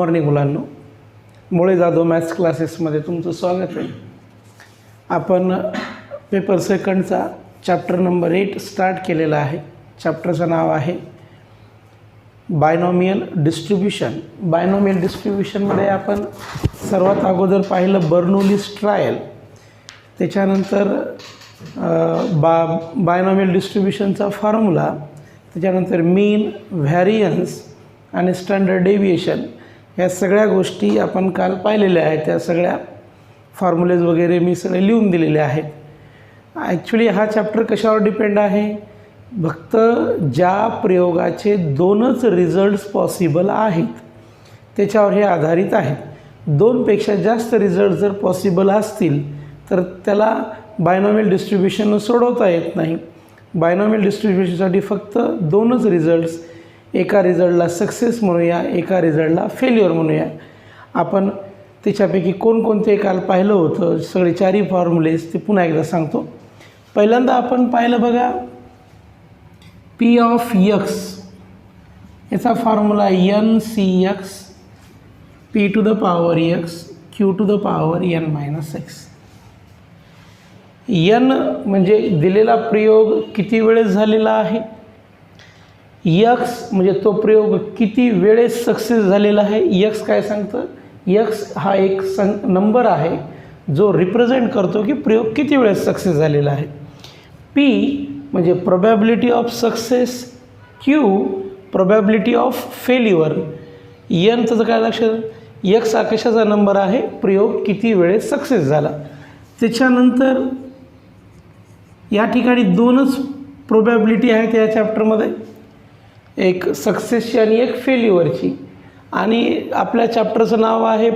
Morning मुलांनो, मुळे Jadhav maths क्लासेसमध्ये तुमचं स्वागत आहे. आपण पेपर सेकंडचा चॅप्टर नंबर 8 स्टार्ट केलेला आहे. चॅप्टरचं नाव आहे बायनॉमियल डिस्ट्रीब्युशन. बायनॉमियल डिस्ट्रीब्युशनमध्ये आपण सर्वात अगोदर पाहिलं बर्नौलीज ट्रायल, त्याच्यानंतर बायनॉमियल डिस्ट्रीब्युशनचा फॉर्म्युला, त्याच्यानंतर मीन, व्हॅरियन्स आणि स्टँडर्ड डेविएशन या सगळ्या गोष्टी आपण काल पाहिलेल्या आहेत. त्या सगळ्या फॉर्म्युलेज वगैरे मी सगळे लिहून दिलेले आहेत. ॲक्च्युली हा चॅप्टर कशावर डिपेंड आहे? फक्त ज्या प्रयोगाचे 2च रिझल्ट्स पॉसिबल आहेत त्याच्यावर हे आधारित आहेत. 2पेक्षा जास्त रिझल्ट जर पॉसिबल असतील तर त्याला बायनॉमियल डिस्ट्रीब्युशन सोडवता येत नाही. बायनॉमियल डिस्ट्रीब्युशनसाठी फक्त 2च रिझल्ट्स, एका रिझल्टला सक्सेस म्हणूया, एका रिझल्टला फेल्युअर म्हणूया. आपण त्याच्यापैकी कोणकोणते काल पाहिलं होतं, सगळे 4 फॉर्म्युलेज ते पुन्हा एकदा सांगतो. पहिल्यांदा आपण पाहिलं बघा, पी ऑफ एक्स याचा formula N C X P to the power X Q to the power N minus X. N म्हणजे दिलेला प्रयोग किती वेळेस झालेला आहे, एक्स म्हणजे तो प्रयोग किती वेळेस सक्सेस झालेला आहे. एक्स काय सांगतं? एक्स हा एक नंबर आहे जो रिप्रेझेंट करतो की प्रयोग किती वेळेस सक्सेस झालेला आहे. पी म्हणजे probability of success, Q probability of failure, N त्याचं काय लक्षात? एक्स हा कशाचा नंबर आहे? प्रयोग किती वेळेस सक्सेस झाला. त्याच्यानंतर या ठिकाणी 2च प्रोबॅबिलिटी आहेत या चॅप्टरमध्ये, एक सक्सेसची आणि एक फेल्युअरची. आणि आपल्या चॅप्टरचं नाव आहे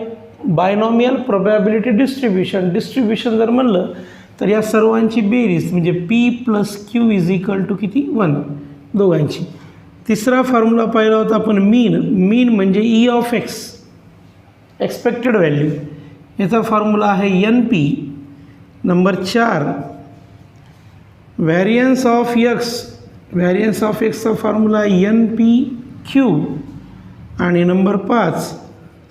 बायनॉमियल प्रोबॅबिलिटी डिस्ट्रीब्युशन. डिस्ट्रीब्युशन जर म्हणलं तर या सर्वांची बेरीज म्हणजे P plus Q is equal to किती? 1 दोघांची. तिसरा फॉर्म्युला पाहिला होता आपण मीन. मीन म्हणजे E of X, expected value. याचा फॉर्म्युला आहे N P. Number 4 variance of X. Variance of एक्सचा फॉर्म्युला एन पी क्यू. आणि number 5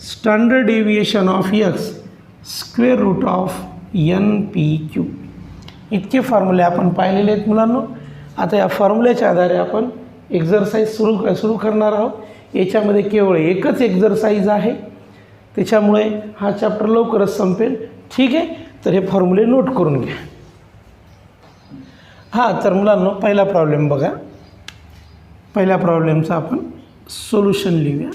standard deviation of X square root of N P Q. इतके फॉर्म्युले आपण पाहिलेले आहेत मुलांनो. आता या फॉर्म्युल्याच्या आधारे आपण एक्झरसाईज सुरू करणार आहोत. याच्यामध्ये केवळ एकच एक्झरसाईज आहे, त्याच्यामुळे हा चॅप्टर लवकरच संपेल. ठीक आहे, तर हे फॉर्म्युले नोट करून घ्या. हां, तर मुलांनो पहिला प्रॉब्लेम बघा. पहिल्या प्रॉब्लेमचं आपण सोल्युशन लिहूया.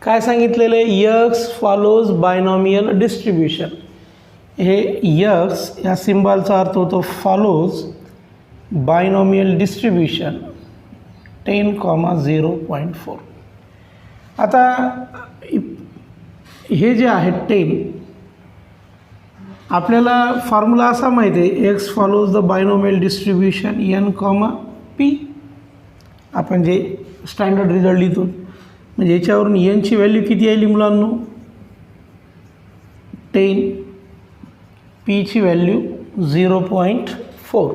काय सांगितलेलं आहे? X follows binomial distribution. हे एक्स या सिम्बॉलचा अर्थ होतो फॉलोज बायनॉमियल डिस्ट्रीब्युशन 10,0.4. आता हे जे आहे 10, आपल्याला फॉर्म्युला असा माहिती आहे, X follows the binomial distribution N comma P. आपण जे स्टँडर्ड रिझल्ट लिहितो म्हणजे याच्यावरून एनची व्हॅल्यू किती आली मुलांनो? 10. पीची व्हॅल्यू 0.4.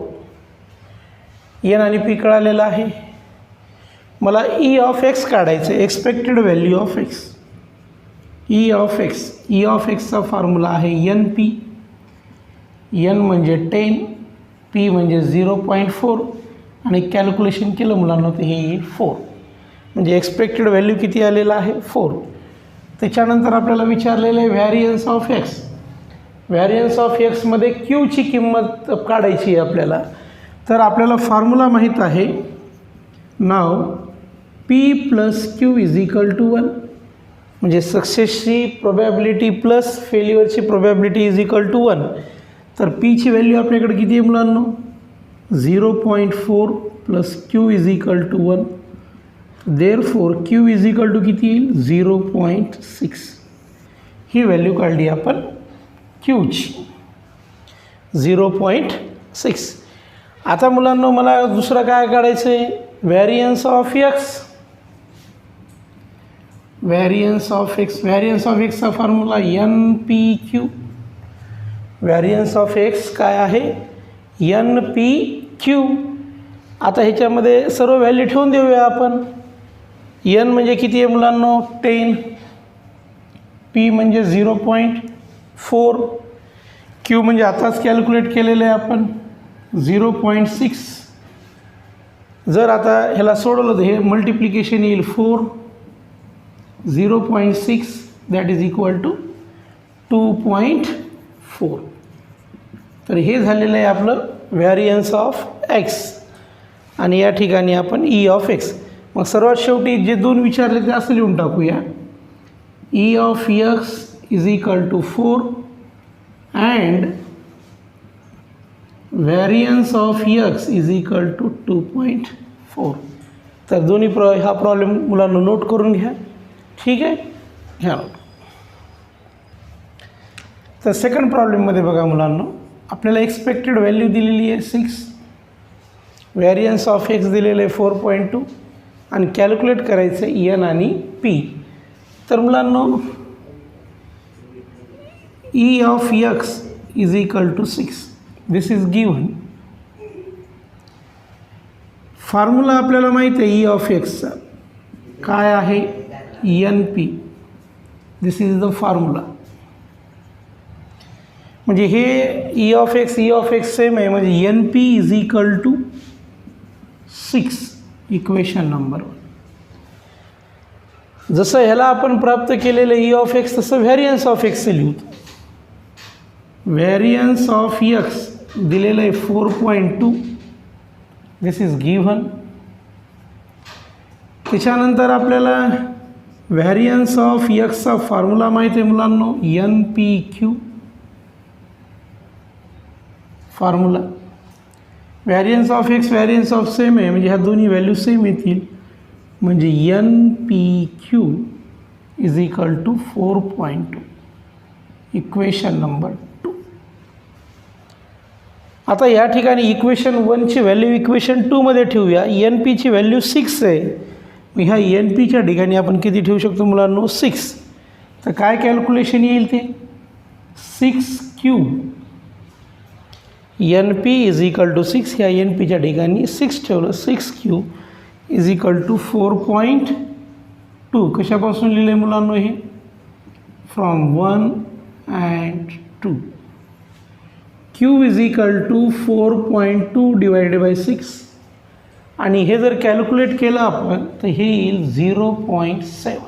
एन आणि पी कळालेला आहे. मला ई ऑफ एक्स काढायचं आहे, expected value of x. E of x, E of एक्सचा फॉर्म्युला आहे एन पी. एन म्हणजे 10, पी म्हणजे 0.4 आणि कॅल्क्युलेशन केलं मुलांना तर हे येईल 4. म्हणजे एक्सपेक्टेड व्हॅल्यू किती आलेला आहे? 4. त्याच्यानंतर आपल्याला विचारलेलं आहे variance of X. Variance of एक्समध्ये क्यूची किंमत काढायची आहे आपल्याला. तर आपल्याला फॉर्म्युला माहीत आहे. नाव P plus Q is equal to 1 म्हणजे सक्सेसची प्रोबॅबिलिटी प्लस फेल्युअरची प्रोबॅबिलिटी इज इक्वल टू 1. तर पीची व्हॅल्यू आपल्याकडे किती आहे मुलांनो? 0.4 plus Q is equal to 1. Therefore Q is equal to किती येईल? 0.6. ही व्हॅल्यू काढली आपण क्यूची 0.6. आता मुलांनो मला दुसरं काय काढायचं आहे? Variance of X. Variance of X, variance of एक्सचा formula N P Q. Variance of X काय आहे? N P Q. आता ह्याच्यामध्ये सर्व व्हॅल्यू ठेवून देऊया आपण. एन म्हणजे किती आहे मुलांनो 10, पी म्हणजे 0.4, क्यू म्हणजे आताच कॅल्क्युलेट केलेलं आहे आपण 0.6. जर आता ह्याला सोडवलं तर हे मल्टिप्लिकेशन येईल 4, 0.6 दॅट इज इक्वल टू 2.4. तर हे झालेलं आहे आपलं व्हॅरियन्स ऑफ एक्स आणि या ठिकाणी आपण ई ऑफ एक्स. मग सर्वात शेवटी जे दोन विचारले ते असं लिहून टाकूया, E of X is equal to 4 and variance of X is equal to 2.4. तर दोन्ही हा प्रॉब्लेम मुलांना नोट करून घ्या. ठीक आहे, घ्या नोट. तर सेकंड प्रॉब्लेममध्ये बघा मुलांना, आपल्याला एक्सपेक्टेड व्हॅल्यू दिलेली आहे 6, व्हॅरियन्स ऑफ एक्स दिलेलं आहे 4.2 आणि कॅल्क्युलेट करायचं आहे एन आणि पी. तर मुलांना E of X is equal to 6 this is given. Formula आपल्याला माहीत आहे ई ऑफ एक्सचा काय आहे, N P. This is the formula. म्हणजे हे ई ऑफ एक्स सेम आहे, म्हणजे N P is equal to 6 equation number 1. जसं ह्याला आपण प्राप्त केलेलं ई ऑफ एक्स तसं व्हॅरियन्स ऑफ एक्सचं लिहूत. व्हॅरियन्स ऑफ एक्स दिलेलं आहे 4.2 दिस इज गिव्हन. त्याच्यानंतर आपल्याला व्हॅरियन्स ऑफ एक्सचा फॉर्म्युला माहिती आहे मुलांनो, N P Q formula. Variance of X variance of same आहे, म्हणजे ह्या दोन्ही व्हॅल्यू सेम येतील, म्हणजे N P Q is equal to 4.2 equation number 2. आता या ठिकाणी इक्वेशन 1ची व्हॅल्यू इक्वेशन 2मध्ये ठेवूया. एन पीची व्हॅल्यू 6 आहे, मग ह्या एन पीच्या ठिकाणी आपण किती ठेवू शकतो मुलांनो 6. तर काय कॅल्क्युलेशन येईल ते 6Q N P is equal to 6. ह्या एन पीच्या ठिकाणी 6 ठेवलं, 6Q इज इक्वल टू 4.2. कशापासून लिहिलं आहे मुलांनो हे, from 1 and 2. Q is equal to 4.2 divided by 6 आणि हे जर कॅल्क्युलेट केलं आपण तर हे येईल 0.7.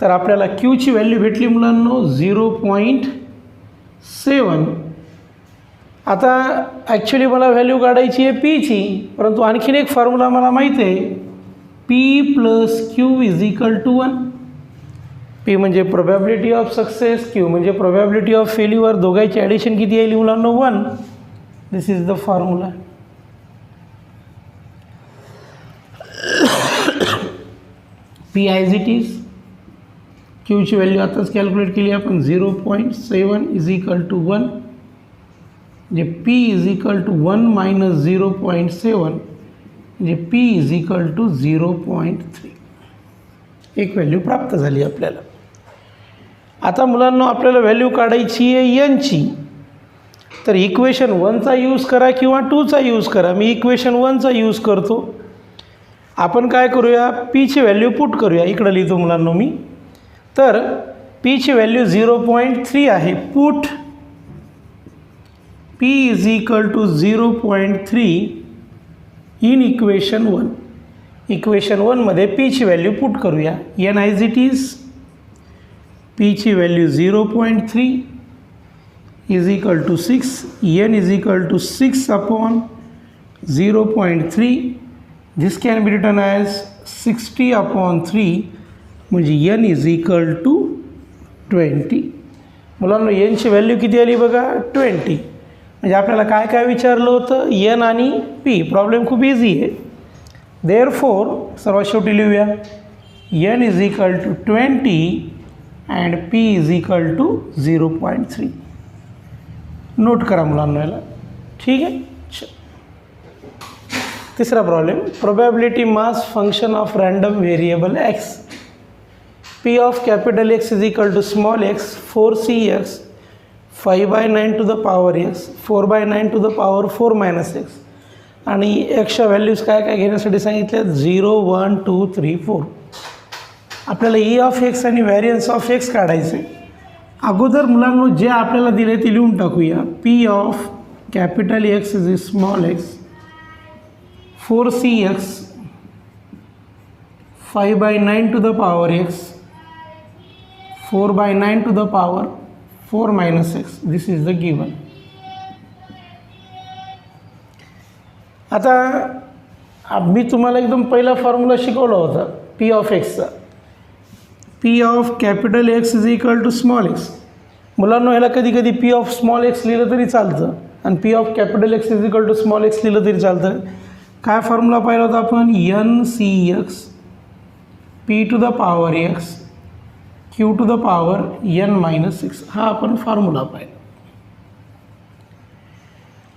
तर आपल्याला Qची व्हॅल्यू भेटली मुलांनो 0.7. आता ॲक्च्युली मला व्हॅल्यू काढायची आहे पीची, परंतु आणखीन एक फॉर्म्युला मला माहीत आहे, P plus Q is equal to 1. P म्हणजे प्रोबॅबिलिटी ऑफ सक्सेस, क्यू म्हणजे प्रोबॅबिलिटी ऑफ फेल्युअर. दोघांची ॲडिशन किती येईल मुलांनो 1. This is the formula. P as it is. क्यूची व्हॅल्यू आताच कॅल्क्युलेट केली आपण 0.7 इज इक्वल टू 1. म्हणजे P is equal to 1 minus 0.7 म्हणजे P इज इक्वल टू 0.3. एक व्हॅल्यू प्राप्त झाली आपल्याला. आता मुलांना आपल्याला व्हॅल्यू काढायची आहे एनची. तर इक्वेशन 1चा यूज करा किंवा 2चा यूज करा. मी इक्वेशन 1चा यूज करतो. आपण काय करूया, पीची व्हॅल्यू पुट करूया. इकडं लिहितो मुलांना मी. तर पीची व्हॅल्यू 0.3 आहे. Put P is equal to 0.3 in equation 1. Equation 1मध्ये पीची व्हॅल्यू पुट करूया. N as it is. पीची value 0.3 is equal to 6. N is equal to 6 upon 0.3. This can be written as 60 upon 3 म्हणजे एन इज इक्वल टू 20. मुलांना एनची value किती आली बघा 20. म्हणजे आपल्याला काय काय विचारलं होतं, एन आणि पी. प्रॉब्लेम खूप इझी आहे. देअरफॉर सर्वात शेवटी लिहूया N is equal to 20 and P is equal to 0.3. Note करा मुलांना याला. ठीक आहे. तिसरा problem, probability mass function of random variable X. P of capital X is equal to small X 4cx 5/9 to the power x 4/9 to the power 4 minus x. आणि एक्सच्या values काय काय घेण्यासाठी सांगितले 0 1 2 3 4. आपल्याला ई ऑफ एक्स आणि variance of X काढायचे. अगोदर मुलांनो जे आपल्याला दिले ते लिहून टाकूया. P of capital X is small X 4cx 5/9 to the power x 4/9 to the power 4 minus x. This is the given. आता मी तुम्हाला एकदम पहिला फॉर्म्युला शिकवला होता पी ऑफ एक्सचा. P of capital X is equal to small X. मुलांना ह्याला कधी कधी पी ऑफ स्मॉल एक्स लिहिलं तरी चालतं आणि P of capital X is equal to small X लिहिलं तरी चालतं. काय फॉर्म्युला पाहिला होता आपण? NCX p to the power x q to the power n-6. हा आपण फॉर्म्युला पाहिला.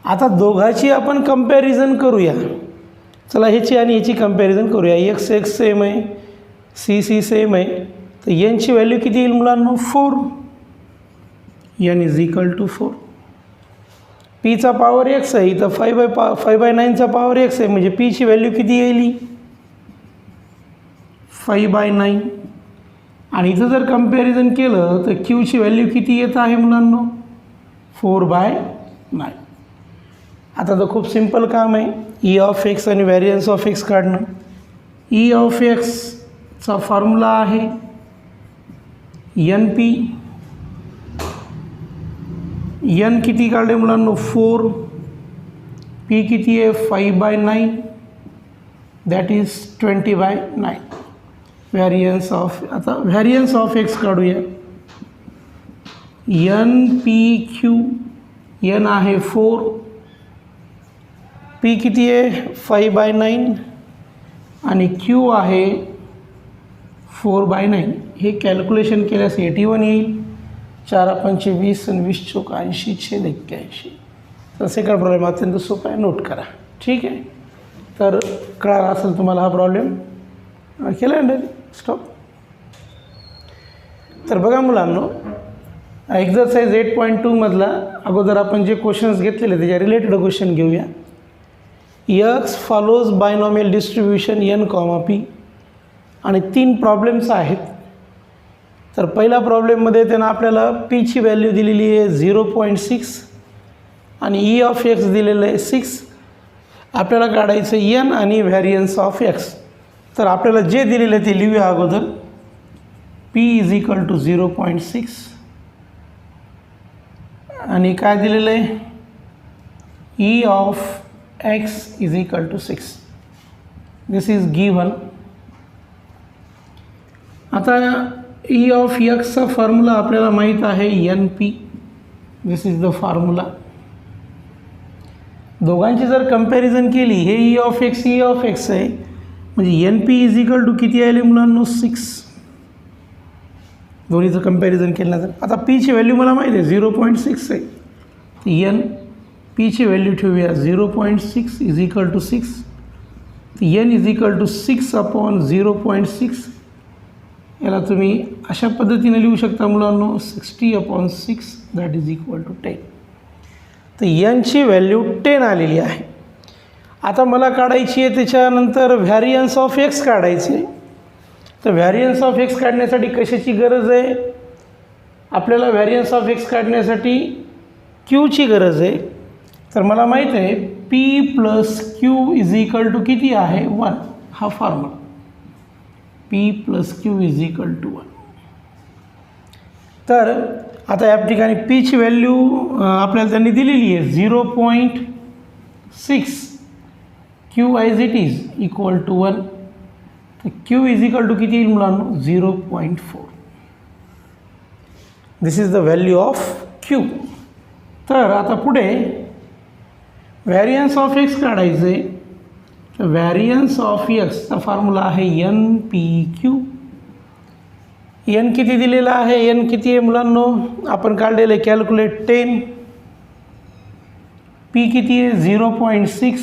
आता दोघांची आपण कंपॅरिझन करूया. चला ह्याची आणि ह्याची कंपॅरिझन करूया. x सेम आहे, c सेम आहे, तर यांची व्हॅल्यू किती येईल मुलांना? 4. n is equal to 4. पीचा पॉवर x आहे, इथं 5/9चा पॉवर x आहे, म्हणजे पीची व्हॅल्यू किती येईल? 5/9. आणि इथं जर कंपॅरिझन केलं तर क्यूची व्हॅल्यू किती येत आहे मुलांना? 4/9. आता तर खूप सिंपल काम आहे. ई ऑफ एक्स आणि व्हॅरियन्स ऑफ एक्स काढणं. ई ऑफ एक्सचा फॉर्म्युला आहे NP. n किती काढले मुलांना? 4. p किती आहे? 5/9. That is 20/9. व्हॅरियन्स ऑफ, आता व्हॅरियन्स ऑफ एक्स काढूया. NPQ. n आहे 4, p किती आहे? 5/9 आणि q आहे 4/9. हे कॅल्क्युलेशन केल्यास 81 येईल. 4 5 20 आणि 20 चौक 80 छेद 81. तर सेकंड प्रॉब्लेम अत्यंत सोपा आहे, नोट करा. ठीक आहे, तर कळाला असेल तुम्हाला हा प्रॉब्लेम. केला आहे स्टॉप. तर बघा मुलांनो, एक्झरसाइज 8.2 मधला अगोदर आपण जे क्वेश्चन्स घेतलेले त्याच्या रिलेटेड क्वेश्चन घेऊया. X follows binomial distribution n, p आणि 3 प्रॉब्लेम्स आहेत. तर पहिल्या प्रॉब्लेममध्ये त्यांना आपल्याला पीची व्हॅल्यू दिलेली आहे 0.6 आणि ई ऑफ एक्स दिलेलं आहे 6. आपल्याला काढायचं n आणि व्हॅरियन्स ऑफ एक्स. तर आपल्याला जे दिलेलं आहे ते लिहूया अगोदर. p इज इक्वल टू 0.6 आणि काय दिलेलं आहे? E of X is equal to 6. This is given. आता ई ऑफ एक्सचा फॉर्म्युला आपल्याला माहीत आहे NP. This is the formula. दोघांची जर कंपॅरिझन केली, हे ई ऑफ एक्स आहे, म्हणजे NP इज इक्वल टू किती आले मुलांनो? 6. दोन्हीचं कंपॅरिझन केल्यानंतर आता पीची व्हॅल्यू मला माहिती आहे 0.6 आहे. तर पीची व्हॅल्यू ठेवूया 0.6 इज इक्वल टू 6. तर n इज इक्वल टू 6/0.6. याला तुम्ही अशा पद्धतीने लिहू शकता मुलांनो, 60/6 दॅट इज इक्वल टू 10. तर यांची व्हॅल्यू 10 आलेली आहे. आता मला काढायची आहे त्याच्यानंतर व्हॅरियन्स ऑफ एक्स काढायचे. तर व्हॅरियन्स ऑफ एक्स काढण्यासाठी कशाची गरज आहे? आपल्याला व्हॅरियन्स ऑफ एक्स काढण्यासाठी क्यूची गरज आहे. तर मला माहीत आहे P plus Q is equal to किती आहे? 1. हा formula P plus Q is equal to 1. तर आता या ठिकाणी पीची व्हॅल्यू आपल्याला त्यांनी दिलेली आहे 0.6. Q as it is equal to 1. तर क्यू इज इक्वल टू किती येईल मुलांनो? 0.4. This is the value of Q. तर आता पुढे व्हॅरियन्स ऑफ एक्स काढायचे. तर व्हॅरियन्स ऑफ एक्सचा फॉर्म्युला आहे NPQ. n किती दिलेला आहे? n किती आहे मुलांनो? आपण काढलेलं आहे कॅल्क्युलेट 10. p किती आहे? 0.6.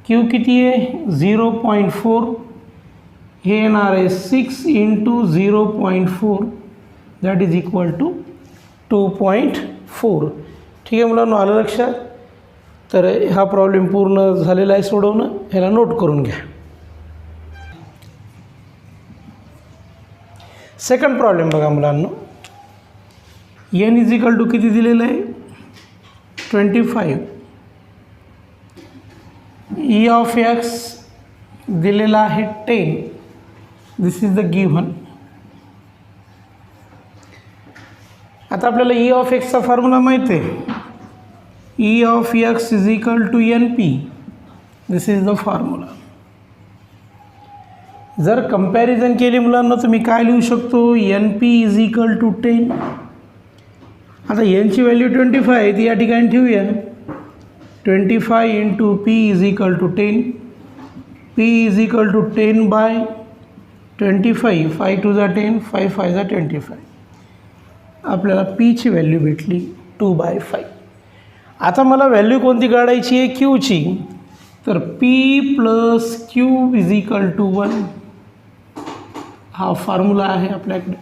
q किती आहे? 0.4. हे येणार आहे 6 × 0.4 दॅट इज इक्वल टू 2.4. ठीक आहे मुलांनो, आलं लक्षात? तर हा प्रॉब्लेम पूर्ण झालेला आहे सोडवणं, ह्याला नोट करून घ्या. सेकंड प्रॉब्लेम बघा मुलांनो, n इज इक्वल टू किती दिलेलं आहे 25, e ऑफ x दिलेला आहे 10. This is the given. आता आपल्याला e ऑफ xचा फॉर्म्युला माहिती आहे, e of x is equal to np. This is the formula. जर कंपॅरिझन केली मुलांना तर मी काय लिहू शकतो, np इज इक्वल टू 10. आता nची व्हॅल्यू 25 आहे, ती या ठिकाणी ठेवूया. 25 into p is equal to 10. p is equal to 10 by 25. 5 टू जा 10, 5 5 जा 25. आपल्याला p ची व्हॅल्यू भेटली 2/5. आता मला व्हॅल्यू कोणती काढायची आहे, q ची. तर p plus q is equal to 1. हा फॉर्म्युला आहे आपल्याकडे.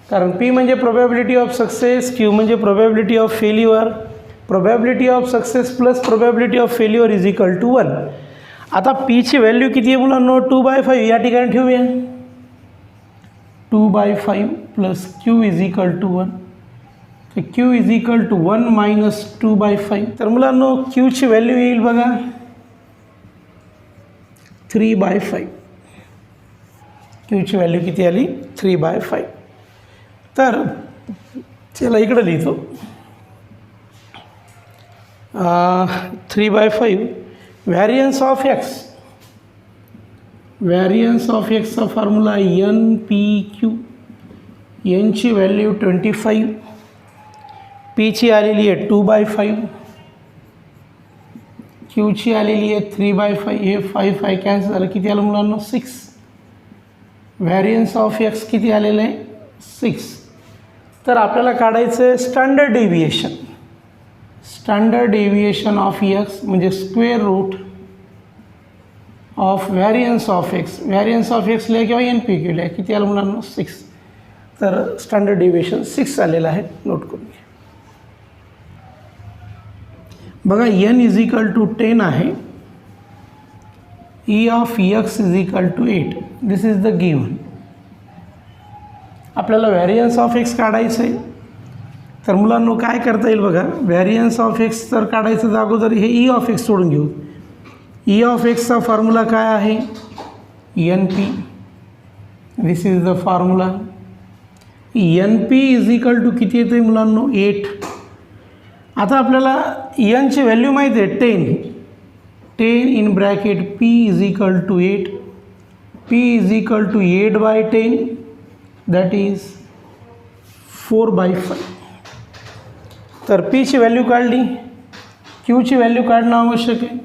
कारण p म्हणजे प्रोबॅबिलिटी ऑफ सक्सेस, q म्हणजे probability of failure. Probability of success plus probability of failure is equal to 1. आता p ची व्हॅल्यू किती आहे मुलांनो, 2/5. या ठिकाणी ठेवूया. 2/5 plus q is equal to 1. तर q is equal to 1 minus 2/5. तर मुलांनो q ची व्हॅल्यू येईल बघा 3/5. q ची व्हॅल्यू किती आली, 3/5. तर चला इकडं लिहितो. 3/5 variance of x. Variance of एक्सचा फॉर्म्युला NPQ. n ची व्हॅल्यू 25, p ची आलेली आहे 2/5, q ची आलेली आहे 3/5. हे 5 5 कॅन्सल झालं, किती आलं मुलांना 6. व्हॅरियन्स ऑफ x किती आलेलं आहे 6. तर आपल्याला काढायचं आहे standard deviation. Standard deviation of x म्हणजे square root of variance of x. Variance of x लिहा किंवा NPQ लिहा, किती आलं मुलांना 6. तर स्टँडर्ड डेव्हिएशन 6 आलेलं आहे, नोट करून घ्या. बघा n इज इक्वल टू 10 आहे, e of x is equal to 8. This is the given. आपल्याला व्हॅरियन्स ऑफ x काढायचं आहे. तर मुलांनो काय करता येईल बघा, व्हॅरियन्स ऑफ x तर काढायचं अगोदर हे e ऑफ x सोडून घेऊ. e ऑफ xचा फॉर्म्युला काय आहे, np. This is the formula. np is equal to किती येतं मुलांनो 8. आता आपल्याला n ची व्हॅल्यू माहिती आहे 10. 10 in bracket p is equal to 8. p is equal to 8/10. That is 4/5. तर p ची व्हॅल्यू काढली, q ची व्हॅल्यू काढणं आवश्यक आहे.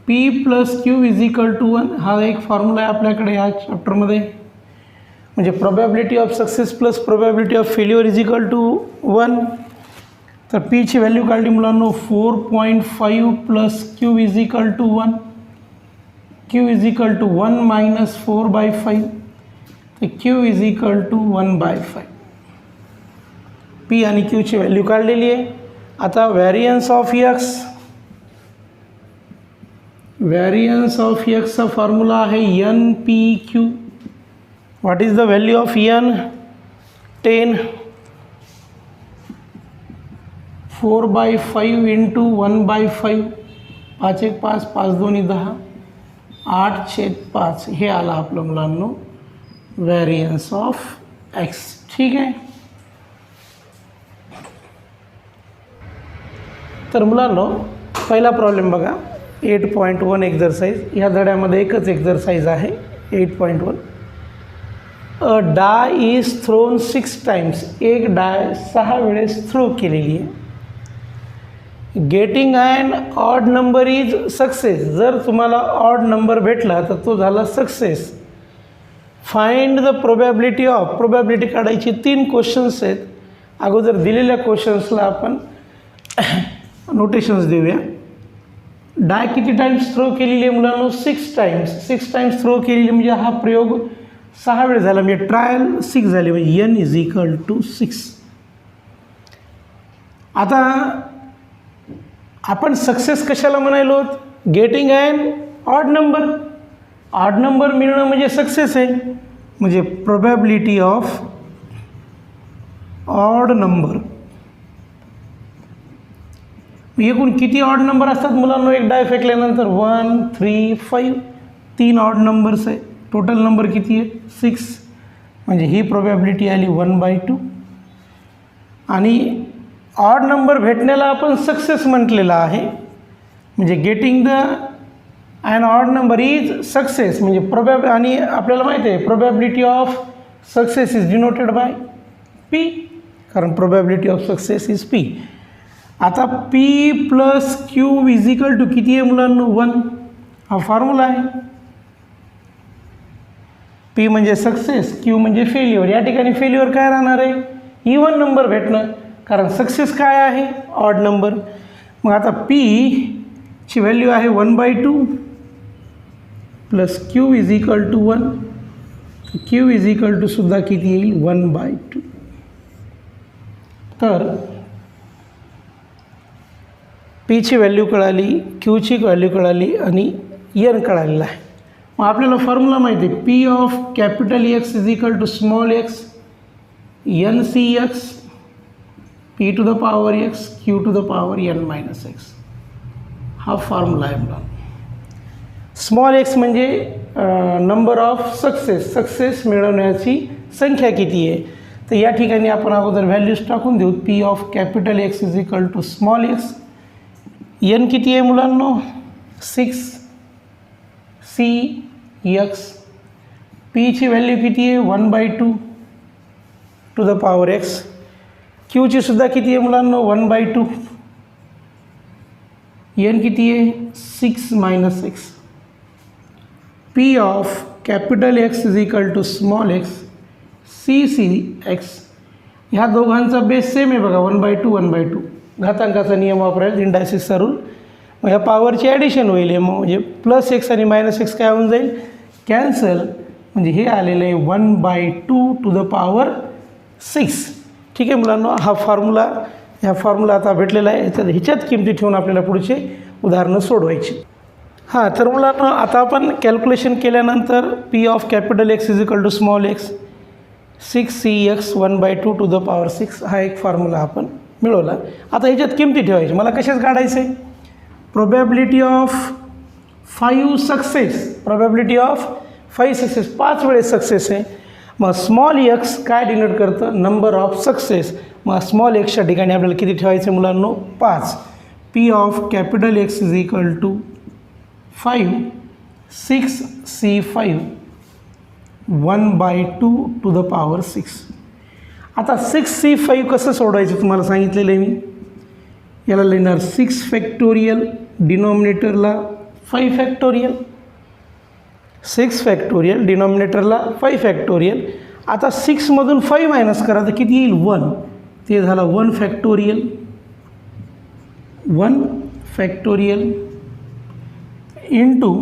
p plus q is equal to 1. हा एक फॉर्म्युला आहे आपल्याकडे या चॅप्टरमध्ये. म्हणजे probability of success plus probability of failure is equal to 1. तर p ची व्हॅल्यू काढली मुलांनो 4.5 plus q is equal to 1. q is equal to 1 minus 4/5. तर q is equal to 1/5. p आणि q ची व्हॅल्यू काढलेली आहे. आता variance of x. Variance of x चा फॉर्म्युला आहे NPQ. What is the value of n, 10. 4/5 into 1/5. 5 1 5, 5 2 10, 8/5. हे आलं आपलं मुलांनो व्हॅरियन्स ऑफ x. ठीक आहे. तर मुलांनो पहिला प्रॉब्लेम बघा 8.1 एक्झरसाइज. या धड्यामध्ये एकच एक्झरसाइज आहे 8.1. A die is thrown 6 times. एक डाय 6 वेळेस थ्रो केलेली आहे. Getting an odd number is success. जर तुम्हाला ऑड नंबर भेटला तर तो झाला success. Find the probability of. Probability काढायची. 3 क्वेश्चन्स आहेत. अगोदर दिलेल्या क्वेश्चन्सला आपण नोटेशन्स देऊया. डाय किती टाइम्स थ्रो केलेली आहे मुलांनो 6 टाइम्स. 6 टाइम्स थ्रो केलेली म्हणजे हा प्रयोग 6 वेळ झाला, म्हणजे ट्रायल 6 झाली, म्हणजे n इज इक्वल टू 6. आता आपण सक्सेस कशाला म्हणायलो? Getting an odd number. Odd number मिळणं म्हणजे सक्सेस आहे. म्हणजे प्रोबॅबिलिटी ऑफ ऑड नंबर. एकूण किती ऑड नंबर असतात मुलांना एकदा फेकल्यानंतर? 1, 3, 5. 3 ऑड नंबर्स आहे. टोटल नंबर किती आहे? 6. म्हणजे ही प्रोबॅबिलिटी आली 1/2. आणि ऑड नंबर भेटण्याला आपण सक्सेस म्हटलेला आहे. म्हणजे getting the an odd number is success. म्हणजे आणि आपल्याला माहिती आहे probability of success is denoted by P, कारण probability of success is P. आता P plus Q is equal to किती आहे मुलांना? 1. हा फॉर्म्युला आहे. P म्हणजे सक्सेस, Q म्हणजे फेल्युअर. या ठिकाणी फेल्युअर काय राहणार आहे? इवन नंबर भेटणं, कारण सक्सेस काय आहे? Odd number. मग आता P ची व्हॅल्यू आहे 1/2 plus Q is equal to 1. Q is equal to सुद्धा किती येईल? 1/2. तर P ची व्हॅल्यू कळाली, Q ची व्हॅल्यू कळाली आणि N कळालेला आहे. मग आपल्याला फॉर्म्युला माहिती आहे P of capital X is equal to small x NCX P to the power X Q to the power N-X. हा फॉर्म्युला आहे मला. स्मॉल x म्हणजे नंबर ऑफ सक्सेस मिळवण्याची संख्या किती आहे. तर या ठिकाणी आपण अगोदर व्हॅल्यूज टाकून देऊ. P of capital X is equal to small x. N किती आहे मुलांनो? 6 CX. P ची व्हॅल्यू किती आहे? 1/2 to the power X. Q ची सुद्धा किती आहे मुलांनो? 1/2. N किती आहे? 6 - 6. P of capital X is equal to small x CX. ह्या दोघांचा बेस सेम आहे बघा, 1/2. घातांकाचा नियम वापरायला, इंडायसिसचा रूल. मग ह्या पॉवरची ॲडिशन होईल. म्हणजे प्लस x आणि -x काय होऊन जाईल? कॅन्सल. म्हणजे हे आलेलं आहे 1/2 टू द पॉवर 6. ठीक आहे मुलांना, ह्या फॉर्म्युला आता भेटलेला आहे. ह्याच्यात किमती ठेवून आपल्याला पुढचे उदाहरणं सोडवायची. हां, तर मुलांना आता आपण कॅल्क्युलेशन केल्यानंतर P of capital X is equal to small x 6CX 1/2 to the power 6 हा एक फॉर्म्युला आपण मिळवला. आता ह्याच्यात किमती ठेवायची. मला कशाच काढायचं आहे? Probability of 5 success. Probability of 5 success, 5 वेळेस सक्सेस आहे. मग स्मॉल x काय डिनोट करतं? Number of success. मग स्मॉल एक्सच्या ठिकाणी आपल्याला किती ठेवायचं मुलांनो? 5. P of capital X is equal to 5 6C5 1/2 to the power 6. आता 6C5 कसं सोडवायचं तुम्हाला सांगितलेलं आहे मी. याला लिहिणार 6 फॅक्टोरियल, डिनॉमिनेटरला 5 फॅक्टोरियल. 6 फॅक्टोरियल, डिनॉमिनेटरला 5 फॅक्टोरियल. आता 6मधून 5 मायनस करा तर किती येईल? 1. ते झाला 1 factorial. 1 factorial into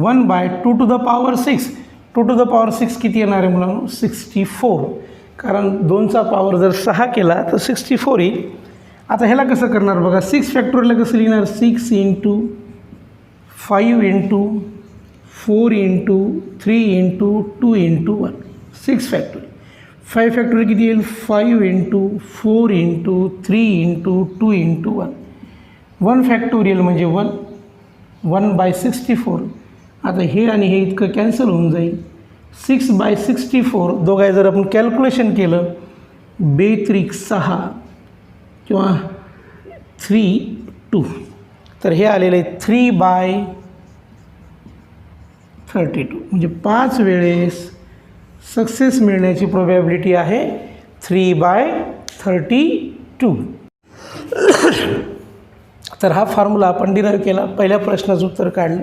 1/2 to the power 6. 2 to the power 6 किती येणार आहे मुलांनो? 64. कारण 2चा पॉवर जर 6 केला तर 64 येईल. आता ह्याला कसं करणार बघा. 6 फॅक्टोरियलला कसं लिहिणार? 6 into 5 into 4 into 3 into 2 into 1. 6 factorial. 5 factorial किती येईल? 5 into 4 into 3 into 2 into 1. 1 factorial म्हणजे 1/64. आता हे आणि हे इतकं कॅन्सल होऊन जाईल. 6/64 दोघाही जर आपण कॅल्क्युलेशन केलं, 2 6 किंवा 3 2, तर हे आलेलं आहे 3/32. म्हणजे 5 वेळेस सक्सेस मिळण्याची प्रोबॅबिलिटी आहे 3/32. तर हा फॉर्म्युला आपण डिराईव्ह केला. पहिल्या प्रश्नाचं उत्तर काढलं.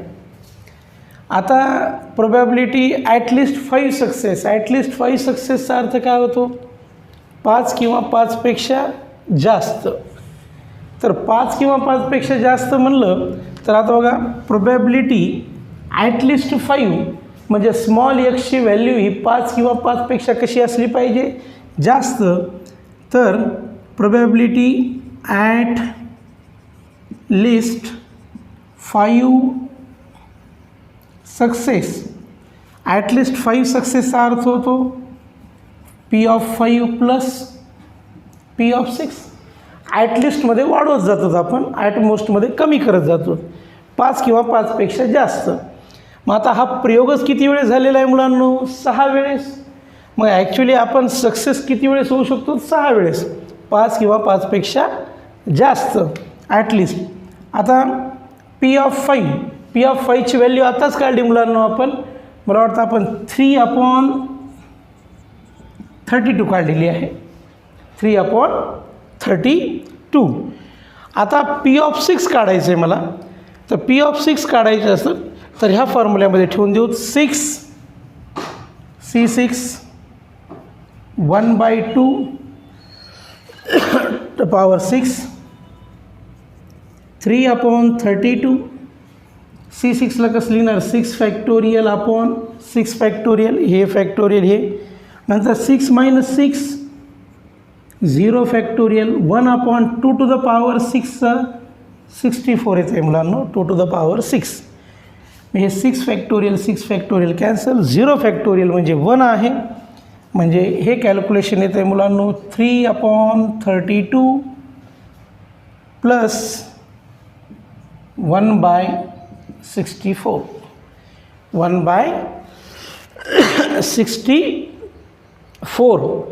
आता प्रोबॅबिलिटी ॲटलिस्ट 5 सक्सेस. ॲटलिस्ट 5 सक्सेसचा अर्थ काय होतो? 5 किंवा 5पेक्षा जास्त. तर 5 किंवा 5पेक्षा जास्त म्हणलं तर आता बघा, प्रोबॅबिलिटी ॲटलिस्ट 5 म्हणजे स्मॉल एक्सची व्हॅल्यू ही 5 किंवा 5पेक्षा कशी असली पाहिजे? जास्त. तर probability at least 5 success, at least 5 सक्सेसचा अर्थ होतो P of 5 plus P of 6. ॲटलिस्टमध्ये वाढवत जातो आपण, ॲटमोस्टमध्ये कमी करत जातो, 5 किंवा 5पेक्षा जास्त. मग आता हा प्रयोगच किती वेळेस झालेला आहे मुलांनो? 6 वेळेस. मग ॲक्च्युली आपण सक्सेस किती वेळेस होऊ शकतो? 6 वेळेस, 5 किंवा 5पेक्षा जास्त ॲटलिस्ट. आता P ऑफ 5ची व्हॅल्यू आताच काढली मुलांनो आपण, मला वाटतं आपण 3/32 काढलेली आहे, 3/32. आता P ऑफ 6 काढायचं आहे मला. तर P ऑफ 6 काढायचं असेल तर ह्या फॉर्म्युल्यामध्ये ठेवून देऊ 6C6 1/2 to power 6 3/32. C6ला कसं लिहिणार? 6 फॅक्टोरियल अपॉन 6 फॅक्टोरियल, हे फॅक्टोरियल हे, नंतर 6 - 6 0 फॅक्टोरियल, 1/2 to the power 6 64 येते मुलांनो, 2 to the power 6. हे 6 फॅक्टोरियल कॅन्सल, 0 फॅक्टोरियल म्हणजे 1 आहे, म्हणजे हे कॅल्क्युलेशन येतं आहे मुलांनो 3/32 प्लस 1/64, 1/64.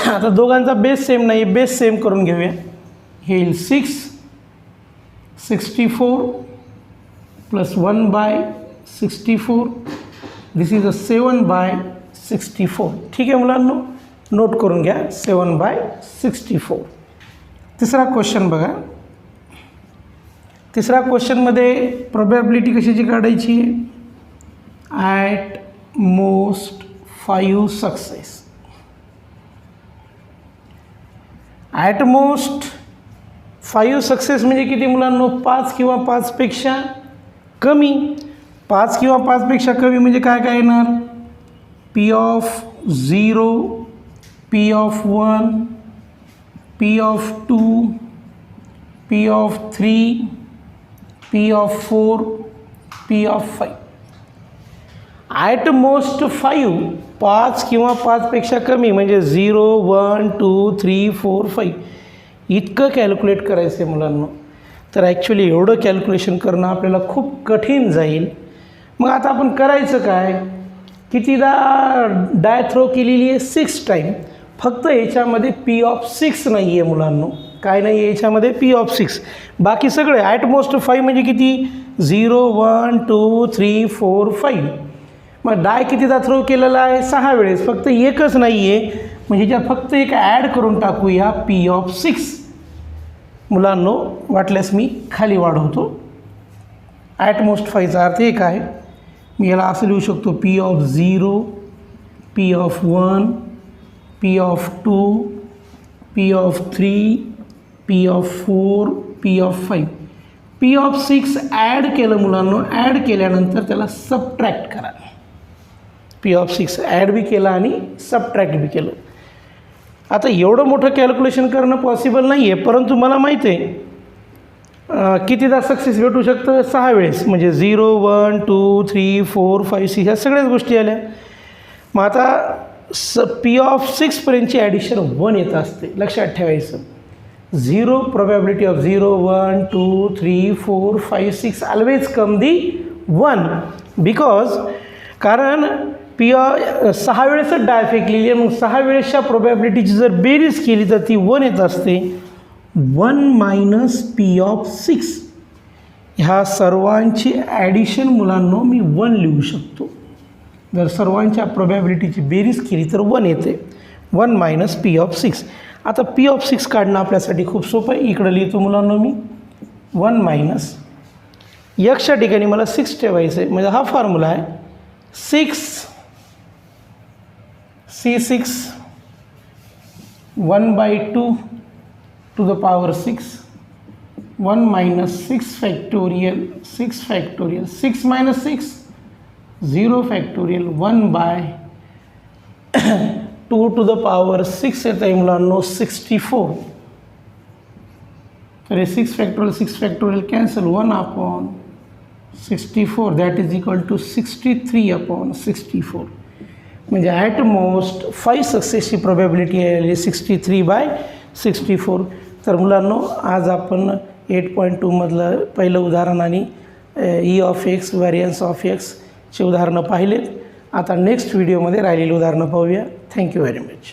आता दोघांचा बेस सेम नाही, बेस सेम करून घेऊया. हे येईल 6/64 प्लस 1/64, दिस इज अ 7/64. ठीक आहे मुलांनो, नोट करून घ्या 7/64. तिसरा क्वेश्चन बघा. तिसरा क्वेश्चनमध्ये प्रोबॅबिलिटी कशाची काढायची आहे? At most 5 success. At most 5 success म्हणजे किती मुलांनो? 5 किंवा 5पेक्षा कमी. 5 किंवा 5पेक्षा कमी म्हणजे काय काय येणार? P of 0, P of 1, P of 2, P of 3, P of 4, P of 5. At most 5 किंवा 5पेक्षा कमी म्हणजे 0, 1, 2, 3, 4, 5 इतकं कॅल्क्युलेट करायचं आहे मुलांना. तर ॲक्च्युली एवढं कॅल्क्युलेशन करणं आपल्याला खूप कठीण जाईल. मग आता आपण करायचं काय? कितीदा डाय थ्रो केलेली आहे? 6 टाईम. फक्त याच्यामध्ये P ऑफ 6 नाही आहे मुलांनो. काय नाही आहे याच्यामध्ये? P of 6. बाकी सगळे ॲट मोस्ट 5 म्हणजे किती? 0, 1, 2, 3, 4, 5. मग डाय कितीदा थ्रो केलेला आहे? 6 वेळेस. फक्त एकच नाही आहे, म्हणजे ह्याच्यात फक्त एक ॲड करून टाकूया P ऑफ 6. मुलांनो वाटल्यास मी खाली वाढवतो. ॲट मोस्ट 5चा अर्थ एक आहे, मी याला असं लिहू शकतो P of 0, P of 1, P of 2, P of 3, P of 4, P of 5. P of 6 add केलं मुलांनो, ॲड केल्यानंतर त्याला सबट्रॅक्ट करा. P ऑफ 6 ॲड बी केला आणि सबट्रॅक्ट बी केलं. आता एवढं मोठं कॅल्क्युलेशन करणं पॉसिबल नाही आहे, परंतु मला माहिती आहे कितीदा सक्सेस भेटू शकतं? 6 वेळेस, म्हणजे 0, 1, 2, 3, 4, 5, 6 ह्या सगळ्याच गोष्टी आल्या. मग आता P ऑफ 6पर्यंतची ॲडिशन 1 येत असते, लक्षात ठेवायचं. 0 probability of 0, 1, 2, 3, 4, 5, 6 always come the 1 because कारण 6 वेळेसच डाय फेकलेली आहे. मग 6 वेळेसच्या प्रोबॅबिलिटीची जर बेरीज केली तर ती 1 येत असते. 1 मायनस P ऑफ 6 ह्या सर्वांची ॲडिशन मुलांनो मी 1 लिहू शकतो. जर सर्वांच्या प्रोबॅबिलिटीची बेरीज केली तर 1 येते. 1 मायनस P ऑफ 6. आता P ऑफ 6 काढणं आपल्यासाठी खूप सोपं आहे. इकडं लिहितो मुलांनो मी 1 मायनस एक्सच्या ठिकाणी मला 6 ठेवायचं आहे, म्हणजे हा फॉर्म्युला आहे 6C6 1/2 to the power 6, 1 minus 6 factorial, 6 factorial, 6 minus 6, 0 factorial, 1/2 to the power 6 येतं आहे मुलांनो 64. तर हे 6 factorial cancel 1/64 that is equal to 63/64 म्हणजे ॲट मोस्ट 5 सक्सेसची प्रोबॅबिलिटी आहे 63/64. तर मुलांनो आज आपण 8.2 मधलं पहिलं उदाहरण आणि E of X variance of एक्सचे उदाहरणं पाहिलेत. आता नेक्स्ट व्हिडिओमध्ये राहिलेली उदाहरणं पाहूया. Thank you very much.